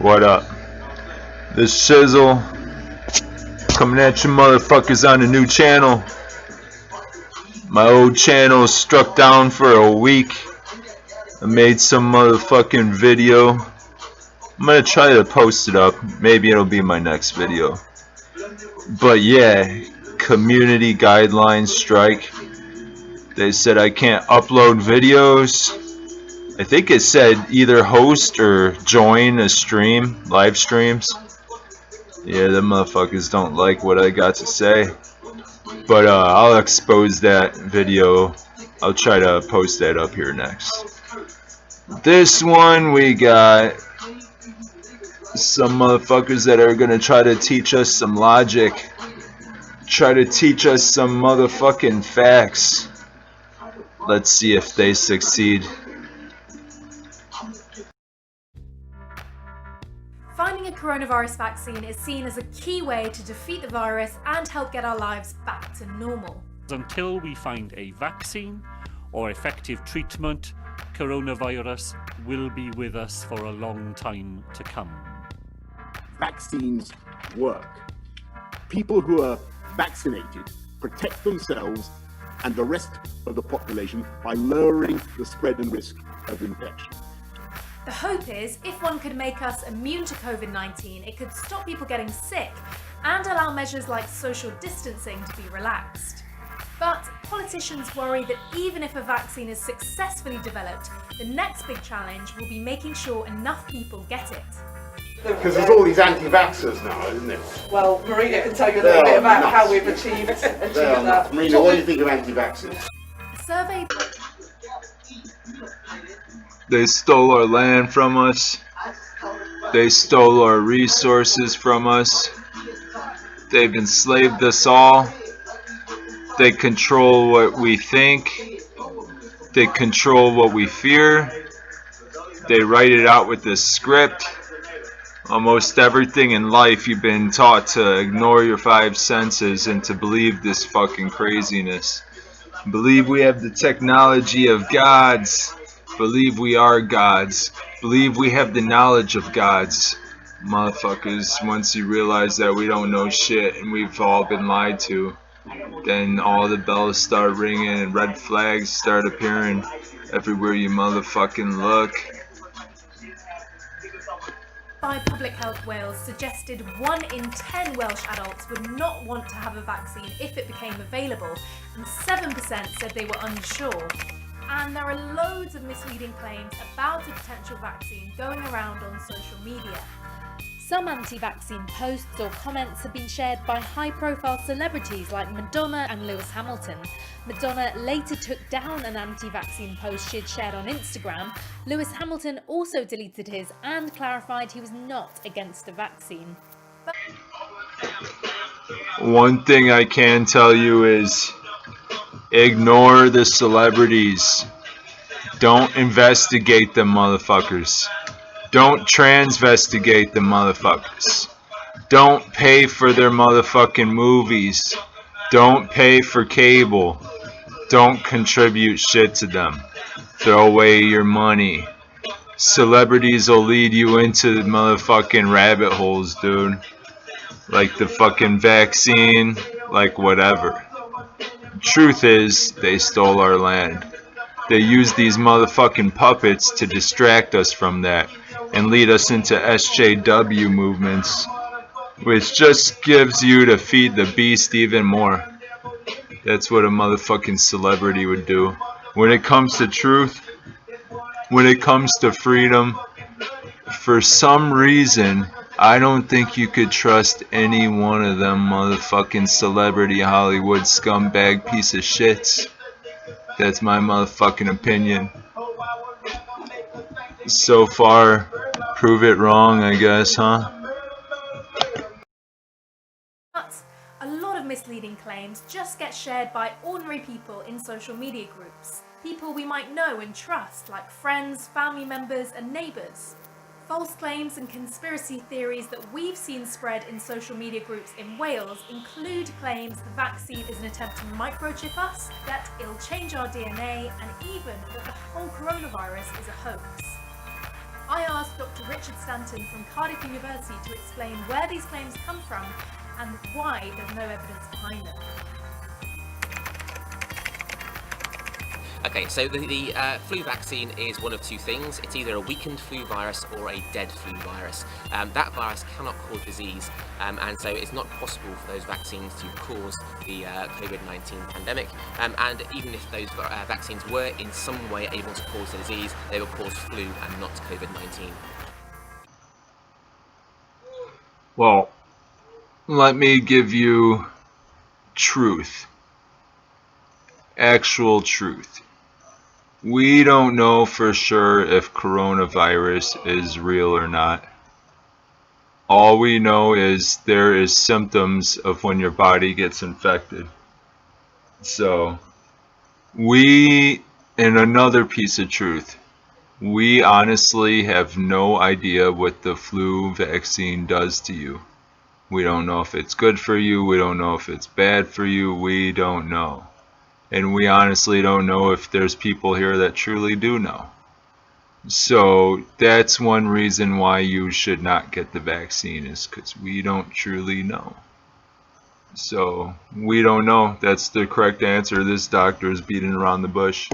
What up? This Shizzle coming at you motherfuckers on a new channel. My old channel struck down for a week. I made some motherfucking video. I'm gonna try to post it up. Maybe it'll be my next video. But yeah, community guidelines strike. They said I can't upload videos. I think it said either host or join a stream, live streams. Yeah, them motherfuckers don't like what I got to say. But I'll expose that video. I'll try to post that up here next. This one we got some motherfuckers that are gonna try to teach us some logic. Try to teach us some motherfucking facts. Let's see if they succeed. Finding a coronavirus vaccine is seen as a key way to defeat the virus and help get our lives back to normal. Until we find a vaccine or effective treatment, coronavirus will be with us for a long time to come. Vaccines work. People who are vaccinated protect themselves and the rest of the population by lowering the spread and risk of infection. The hope is, if one could make us immune to COVID-19, it could stop people getting sick and allow measures like social distancing to be relaxed. But politicians worry that even if a vaccine is successfully developed, the next big challenge will be making sure enough people get it. Because there's all these anti-vaxxers now, isn't there? Well, Marina can tell you a little bit about how we've achieved that. Marina, what do you think of anti-vaxxers? A survey. They stole our land from us. They stole our resources from us. They've enslaved us all. They control what we think. They control what we fear. They write it out with a script. Almost everything in life you've been taught to ignore your five senses and to believe this fucking craziness. Believe we have the technology of gods. Believe we are gods. Believe we have the knowledge of gods. Motherfuckers, once you realize that we don't know shit and we've all been lied to, then all the bells start ringing and red flags start appearing everywhere you motherfucking look. By Public Health Wales suggested 1 in 10 Welsh adults would not want to have a vaccine if it became available, and 7% said they were unsure. And there are loads of misleading claims about a potential vaccine going around on social media. Some anti-vaccine posts or comments have been shared by high-profile celebrities like Madonna and Lewis Hamilton. Madonna later took down an anti-vaccine post she'd shared on Instagram. Lewis Hamilton also deleted his and clarified he was not against a vaccine. One thing I can tell you is ignore the celebrities. Don't investigate them motherfuckers. Don't transvestigate the motherfuckers. Don't pay for their motherfucking movies. Don't pay for cable. Don't contribute shit to them. Throw away your money. Celebrities will lead you into the motherfucking rabbit holes, dude. Like the fucking vaccine, like whatever. Truth is, they stole our land. They used these motherfucking puppets to distract us from that and lead us into SJW movements, which just gives you to feed the beast even more. That's what a motherfucking celebrity would do. When it comes to truth, when it comes to freedom, for some reason, I don't think you could trust any one of them motherfucking celebrity Hollywood scumbag piece of shits. That's my motherfucking opinion. So far, prove it wrong, I guess, huh? But a lot of misleading claims just get shared by ordinary people in social media groups. People we might know and trust, like friends, family members, and neighbours. False claims and conspiracy theories that we've seen spread in social media groups in Wales include claims the vaccine is an attempt to microchip us, that it'll change our DNA, and even that the whole coronavirus is a hoax. I asked Dr. Richard Stanton from Cardiff University to explain where these claims come from and why there's no evidence behind them. Okay, so the flu vaccine is one of two things. It's either a weakened flu virus or a dead flu virus. That virus cannot cause disease, and so it's not possible for those vaccines to cause the COVID-19 pandemic. And even if those vaccines were in some way able to cause the disease, they will cause flu and not COVID-19. Well, let me give you truth. Actual truth. We don't know for sure if coronavirus is real or not. All we know is there is symptoms of when your body gets infected. So, and another piece of truth, we honestly have no idea what the flu vaccine does to you. We don't know if it's good for you, we don't know if it's bad for you, we don't know. And we honestly don't know if there's people here that truly do know. So that's one reason why you should not get the vaccine, is because we don't truly know. So we don't know. That's the correct answer. This doctor is beating around the bush.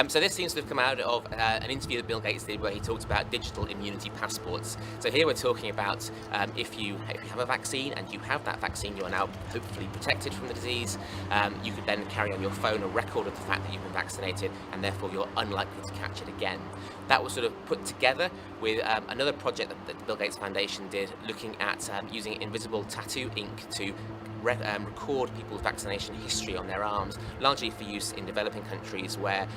So this seems to have come out of an interview that Bill Gates did where he talked about digital immunity passports. So here we're talking about if you have a vaccine and you have that vaccine, you are now hopefully protected from the disease. You could then carry on your phone a record of the fact that you've been vaccinated, and therefore you're unlikely to catch it again. That was sort of put together with another project that the Bill Gates Foundation did, looking at using invisible tattoo ink to record people's vaccination history on their arms, largely for use in developing countries where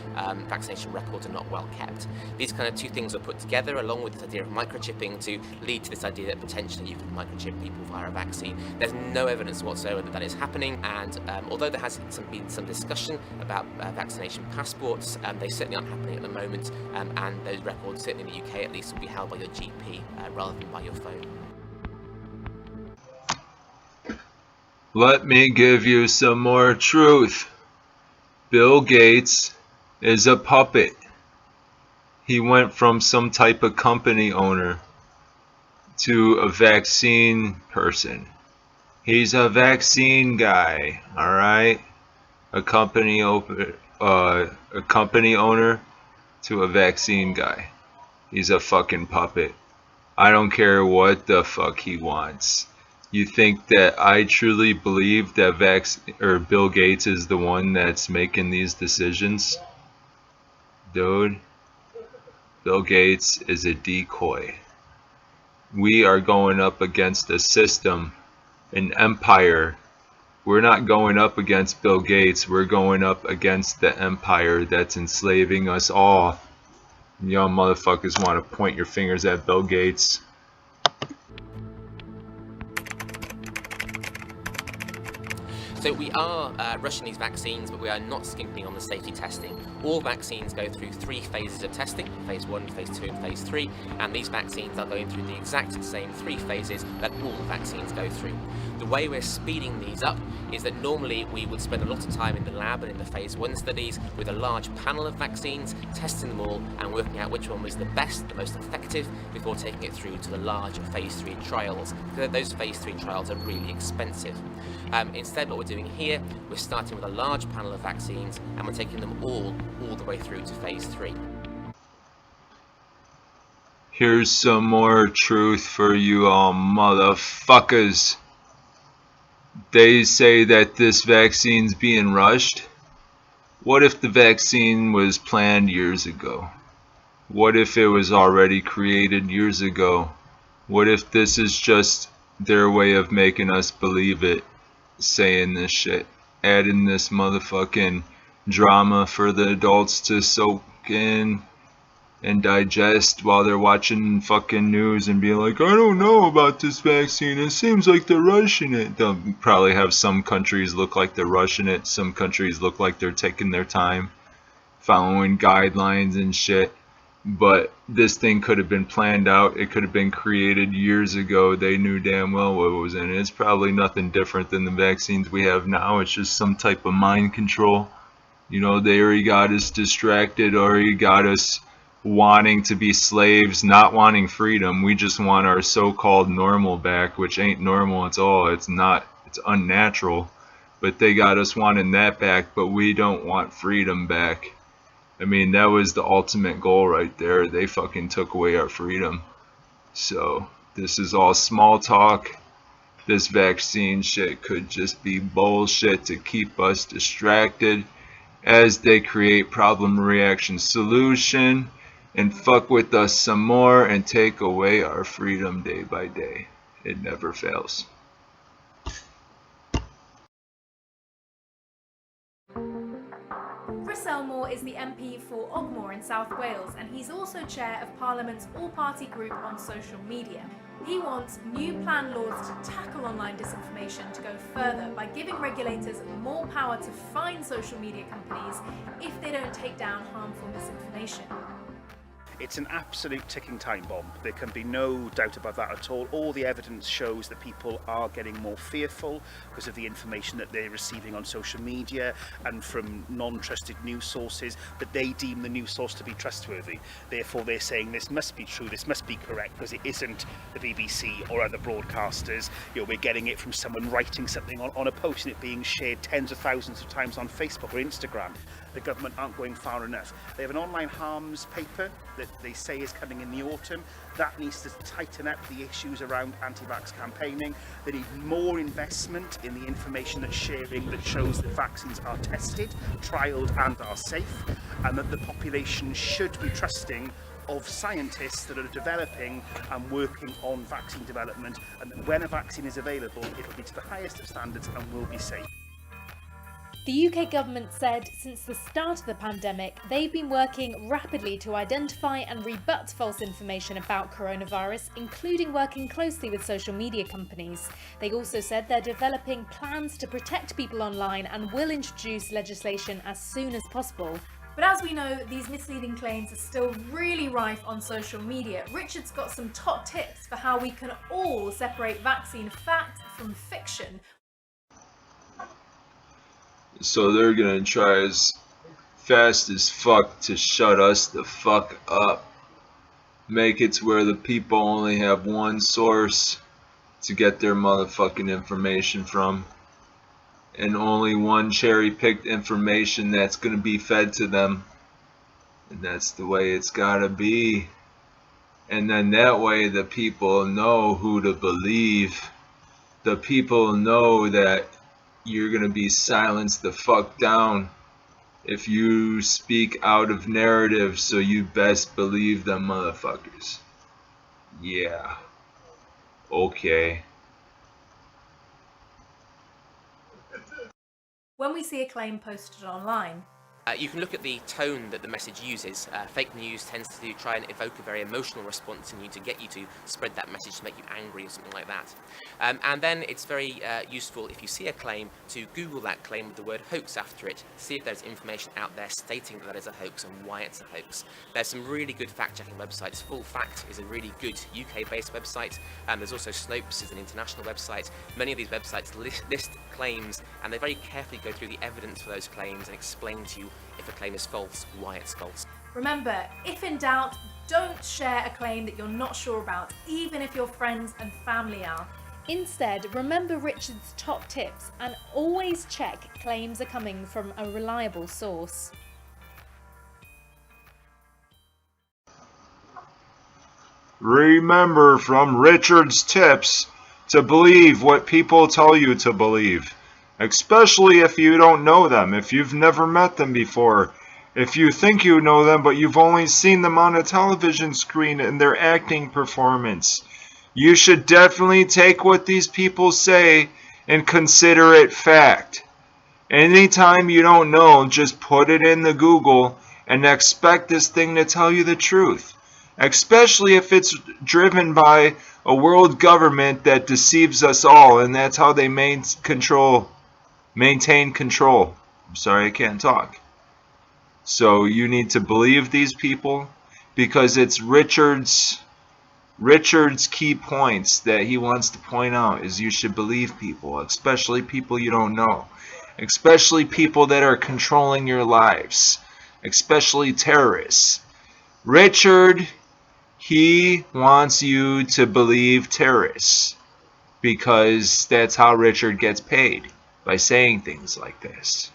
vaccination records are not well kept. These kind of two things are put together along with this idea of microchipping to lead to this idea that potentially you can microchip people via a vaccine. There's no evidence whatsoever that that is happening, and although there has been some discussion about vaccination passports, they certainly aren't happening at the moment, and those records, certainly in the UK at least, will be held by your GP rather than by your phone. Let me give you some more truth. Bill Gates is a puppet. He went from some type of company owner to a vaccine person. He's a vaccine guy, all right? A company owner to a vaccine guy. He's a fucking puppet. I don't care what the fuck he wants. You think that I truly believe that Bill Gates is the one that's making these decisions? Dude, Bill Gates is a decoy. We are going up against a system, an empire. We're not going up against Bill Gates, we're going up against the empire that's enslaving us all. Y'all motherfuckers want to point your fingers at Bill Gates. So we are rushing these vaccines, but we are not skimping on the safety testing. All vaccines go through 3 phases of testing, phase 1, phase 2 and phase 3, and these vaccines are going through the exact same 3 phases that all vaccines go through. The way we're speeding these up is that normally we would spend a lot of time in the lab and in the phase 1 studies with a large panel of vaccines, testing them all and working out which one was the best, the most effective, before taking it through to the large phase 3 trials. Those phase 3 trials are really expensive. Instead, what we're doing here, we're starting with a large panel of vaccines and we're taking them all the way through to phase 3. Here's some more truth for you all motherfuckers. They say that this vaccine's being rushed. What if the vaccine was planned years ago? What if it was already created years ago? What if this is just their way of making us believe it, saying this shit, adding this motherfucking drama for the adults to soak in and digest while they're watching fucking news and being like, I don't know about this vaccine, it seems like they're rushing it. They'll probably have some countries look like they're rushing it, some countries look like they're taking their time, following guidelines and shit. But this thing could have been planned out, it could have been created years ago. They knew damn well what was in it. It's probably nothing different than the vaccines we have now. It's just some type of mind control. You know, they already got us distracted, already got us wanting to be slaves, not wanting freedom. We just want our so-called normal back, which ain't normal at all. It's not, it's unnatural. But they got us wanting that back, but we don't want freedom back. I mean, that was the ultimate goal right there. They fucking took away our freedom. So, this is all small talk. This vaccine shit could just be bullshit to keep us distracted as they create problem reaction solution and fuck with us some more and take away our freedom day by day. It never fails. Chris Elmore is the MP for Ogmore in South Wales, and he's also chair of Parliament's all-party group on social media. He wants new plan laws to tackle online disinformation to go further by giving regulators more power to fine social media companies if they don't take down harmful misinformation. It's an absolute ticking time bomb. There can be no doubt about that at all. All the evidence shows that people are getting more fearful because of the information that they're receiving on social media and from non-trusted news sources that they deem the news source to be trustworthy. Therefore, they're saying this must be true, this must be correct, because it isn't the BBC or other broadcasters. You know, we're getting it from someone writing something on a post and it being shared tens of thousands of times on Facebook or Instagram. The government aren't going far enough. They have an online harms paper that they say is coming in the autumn. That needs to tighten up the issues around anti-vax campaigning. They need more investment in the information that's sharing that shows that vaccines are tested, trialled and are safe, and that the population should be trusting of scientists that are developing and working on vaccine development, and that when a vaccine is available, it'll be to the highest of standards and will be safe. The UK government said since the start of the pandemic, they've been working rapidly to identify and rebut false information about coronavirus, including working closely with social media companies. They also said they're developing plans to protect people online and will introduce legislation as soon as possible. But as we know, these misleading claims are still really rife on social media. Richard's got some top tips for how we can all separate vaccine fact from fiction. So they're gonna try as fast as fuck to shut us the fuck up. Make it to where the people only have one source to get their motherfucking information from. And only one cherry-picked information that's gonna be fed to them. And that's the way it's gotta be. And then that way the people know who to believe. The people know that you're gonna be silenced the fuck down if you speak out of narrative, so you best believe them motherfuckers. Yeah. Okay. When we see a claim posted online, You can look at the tone that the message uses. Fake news tends to try and evoke a very emotional response in you to get you to spread that message, to make you angry or something like that. And then it's very useful if you see a claim to Google that claim with the word hoax after it, see if there's information out there stating that it's a hoax and why it's a hoax. There's some really good fact-checking websites. FUKK is a really good UK-based website. There's also Snopes is an international website. Many of these websites list claims, and they very carefully go through the evidence for those claims and explain to you if a claim is false, why it's false. remember, if in doubt, don't share a claim that you're not sure about, even if your friends and family are. Instead, remember Richard's top tips and always check claims are coming from a reliable source. Remember from Richard's tips to believe what people tell you to believe, especially if you don't know them, if you've never met them before, if you think you know them but you've only seen them on a television screen and their acting performance. You should definitely take what these people say and consider it fact. Anytime you don't know, just put it in the Google and expect this thing to tell you the truth. Especially if it's driven by a world government that deceives us all, and that's how they maintain control. I'm sorry, I can't talk. So you need to believe these people, because it's Richard's key points that he wants to point out is you should believe people, especially people you don't know. especially people that are controlling your lives, especially terrorists. Richard, he wants you to believe terrorists because that's how Richard gets paid, by saying things like this.